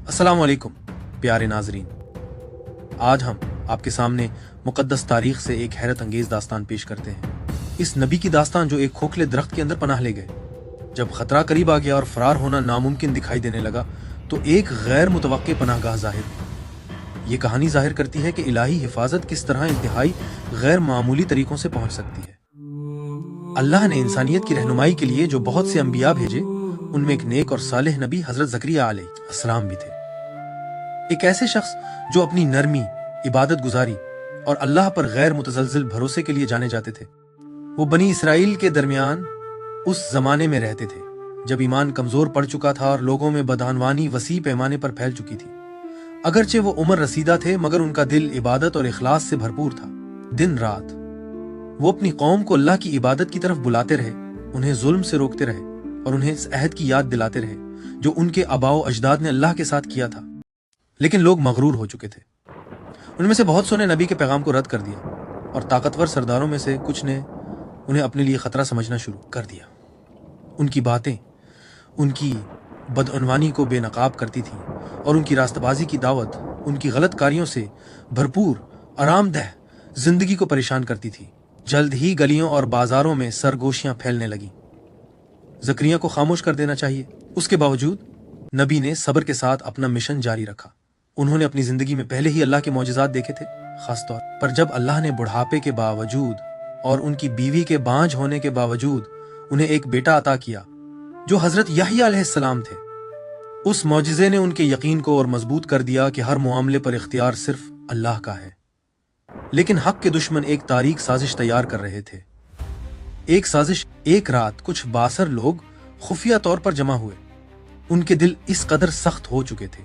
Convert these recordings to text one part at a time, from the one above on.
अस्सलाम वालेकुम प्यारे नाजरीन, आज हम आपके सामने मुकद्दस तारीख से एक हैरत अंगेज दास्तान पेश करते हैं। इस नबी की दास्तान जो एक खोखले दरख्त के अंदर पनाह ले गए। जब खतरा करीब आ गया और फरार होना नामुमकिन दिखाई देने लगा तो एक गैर मुतवक्के पनाहगाह जाहिर हुई। ये कहानी जाहिर करती है कि इलाही हिफाजत किस तरह इंतहाई गैर मामूली तरीकों से पहुंच सकती है। अल्लाह ने इंसानियत की रहनुमाई के लिए जो बहुत से अंबिया भेजे, उनमें एक नेक और सालेह नबी हजरत ज़करिया अलैहिस्सलाम भी थे। एक ऐसे शख्स जो अपनी नरमी, इबादत गुजारी और अल्लाह पर गैर मुतज़लज़िल भरोसे के लिए जाने जाते थे। वो बनी इसराइल के दरमियान उस जमाने में रहते थे जब ईमान कमजोर पड़ चुका था और लोगों में बदअनवानी वसी पैमाने पर फैल चुकी थी। अगरचे वो उम्र रसीदा थे मगर उनका दिल इबादत और इखलास से भरपूर था। दिन रात वो अपनी कौम को अल्लाह की इबादत की तरफ बुलाते रहे, उन्हें जुल्म से रोकते रहे और उन्हें इस अहद की याद दिलाते रहे जो उनके आबाओ अजदाद ने अल्लाह के साथ किया था। लेकिन लोग मगरूर हो चुके थे। उनमें से बहुत सौ ने नबी के पैगाम को रद्द कर दिया और ताकतवर सरदारों में से कुछ ने उन्हें अपने लिए खतरा समझना शुरू कर दिया। उनकी बातें उनकी बदअनवानी को बेनकाब करती थी और उनकी रास्तबाजी की दावत उनकी गलत कारियों से भरपूर आरामदेह जिंदगी को परेशान करती थी। जल्द ही गलियों और बाजारों में सरगोशियां फैलने लगी। ज़करिया को खामोश कर देना चाहिए, उसके बावजूद नबी ने सब्र के साथ अपना मिशन जारी रखा। उन्होंने अपनी जिंदगी में पहले ही अल्लाह के मौजिज़ात देखे थे, खास तौर पर जब अल्लाह ने बुढ़ापे के बावजूद और उनकी बीवी के बांझ होने के बावजूद उन्हें एक बेटा अता किया जो हजरत यहया अलैहिस्सलाम थे। उस मौजिज़े ने उनके यकीन को और मजबूत कर दिया कि हर मामले पर इख्तियार सिर्फ अल्लाह का है। लेकिन हक के दुश्मन एक तारीख साजिश तैयार कर रहे थे। एक साजिश। एक रात कुछ बासर लोग खुफिया तौर पर जमा हुए। उनके दिल इस कदर सख्त हो चुके थे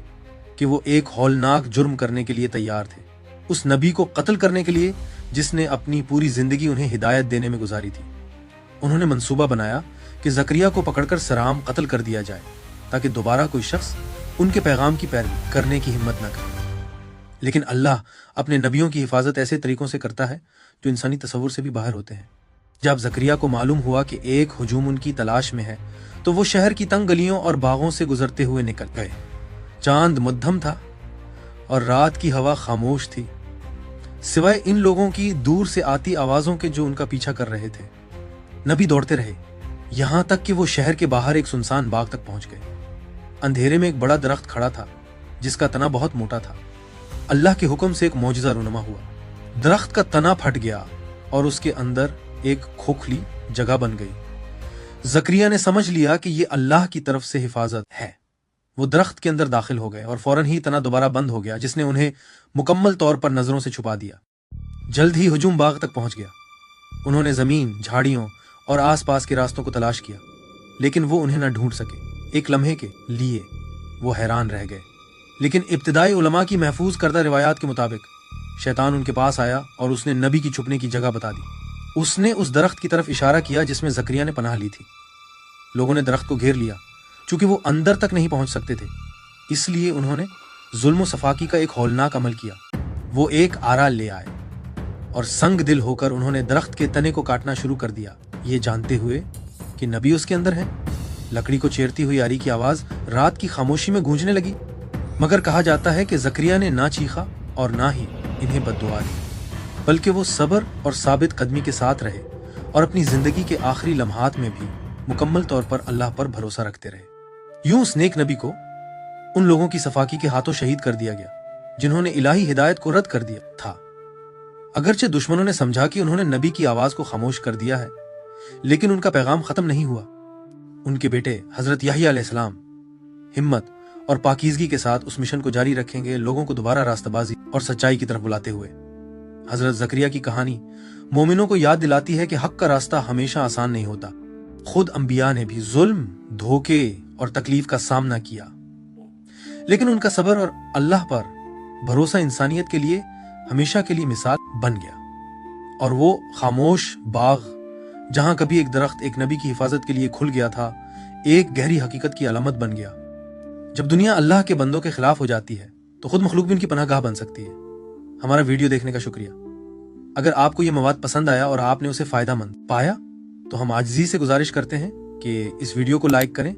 कि वो एक हौलनाक जुर्म करने के लिए तैयार थे, उस नबी को कत्ल करने के लिए जिसने अपनी पूरी जिंदगी उन्हें हिदायत देने में गुजारी थी। उन्होंने मंसूबा बनाया कि ज़करिया को पकड़कर सराम कत्ल कर दिया जाए ताकि दोबारा कोई शख्स उनके पैगाम की पैरवी करने की हिम्मत न करे। लेकिन अल्लाह अपने नबियों की हिफाजत ऐसे तरीकों से करता है जो इंसानी तसव्वुर से भी बाहर होते हैं। जब ज़करिया को मालूम हुआ कि एक हुजूम उनकी तलाश में है तो वो शहर की तंग गलियों और बागों से गुजरते हुए निकल गए। चांद मुद्दम था और रात की हवा खामोश थी, सिवाय इन लोगों की दूर से आती आवाजों के जो उनका पीछा कर रहे थे। नबी दौड़ते रहे यहां तक कि वो शहर के बाहर एक सुनसान बाग तक पहुंच गए। अंधेरे में एक बड़ा दरख्त खड़ा था जिसका तना बहुत मोटा था। अल्लाह के हुक्म से एक मौजिज़ा रूनुमा हुआ। दरख्त का तना फट गया और उसके अंदर एक खोखली जगह बन गई। ज़करिया ने समझ लिया कि ये अल्लाह की तरफ से हिफाजत है। वो दरख्त के अंदर दाखिल हो गए और फौरन ही तना दोबारा बंद हो गया जिसने उन्हें मुकम्मल तौर पर नजरों से छुपा दिया। जल्द ही हुजूम बाग तक पहुंच गया। उन्होंने जमीन, झाड़ियों और आसपास के रास्तों को तलाश किया लेकिन वो उन्हें न ढूंढ सके। एक लम्हे के लिए वो हैरान रह गए। लेकिन इब्तिदाई उलमा की महफूज करदा रिवायात के मुताबिक शैतान उनके पास आया और उसने नबी की छुपने की जगह बता दी। उसने उस दरख्त की तरफ इशारा किया जिसमें ज़करिया ने पनाह ली थी। लोगों ने दरख्त को घेर लिया। चूंकि वो अंदर तक नहीं पहुंच सकते थे इसलिए उन्होंने जुल्म सफाकी का एक हौलनाक अमल किया। वो एक आरा ले आए और संग दिल होकर उन्होंने दरख्त के तने को काटना शुरू कर दिया, ये जानते हुए कि नबी उसके अंदर है। लकड़ी को चीरती हुई आरी की आवाज रात की खामोशी में गूंजने लगी। मगर कहा जाता है कि ज़करिया ने ना चीखा और ना ही इन्हें बद्दुआ दी, बल्कि वो सब्र और साबित कदमी के साथ रहे और अपनी जिंदगी के आखिरी लम्हात में भी मुकम्मल तौर पर अल्लाह पर भरोसा रखते रहे। यूं उस नेक नबी को उन लोगों की सफाकी के हाथों शहीद कर दिया गया जिन्होंने इलाही हिदायत को रद्द कर दिया था। अगरचे दुश्मनों ने समझा कि उन्होंने नबी की आवाज को खामोश कर दिया है, लेकिन उनका पैगाम खत्म नहीं हुआ। उनके बेटे हजरत यहया अलैहिस्सलाम हिम्मत और पाकीज़गी के साथ उस मिशन को जारी रखेंगे, लोगों को दोबारा रास्ताबाजी और सच्चाई की तरफ बुलाते हुए। हजरत ज़करिया की कहानी मोमिनों को याद दिलाती है कि हक का रास्ता हमेशा आसान नहीं होता। खुद अंबिया ने भी जुल्म, धोखे और तकलीफ का सामना किया, लेकिन उनका सब्र और अल्लाह पर भरोसा इंसानियत के लिए हमेशा के लिए मिसाल बन गया। और वो खामोश बाग जहां कभी एक दरख्त एक नबी की हिफाजत के लिए खुल गया था, एक गहरी हकीकत की अलामत बन गया। जब दुनिया अल्लाह के बंदों के खिलाफ हो जाती है तो खुद मखलूक भी उनकी पनाहगाह बन सकती है। हमारा वीडियो देखने का शुक्रिया। अगर आपको ये मवाद पसंद आया और आपने उसे फायदामंद पाया तो हम आजिज़ी से गुजारिश करते हैं कि इस वीडियो को लाइक करें,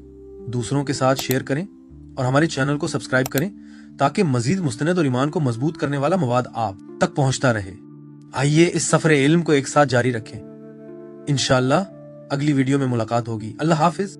दूसरों के साथ शेयर करें اور ہمارے چینل کو سبسکرائب کریں تاکہ مزید مستند اور ایمان کو مضبوط کرنے والا مواد آپ تک پہنچتا رہے۔ آئیے اس سفر علم کو ایک ساتھ جاری رکھیں۔ انشاءاللہ اگلی ویڈیو میں ملاقات ہوگی۔ اللہ حافظ۔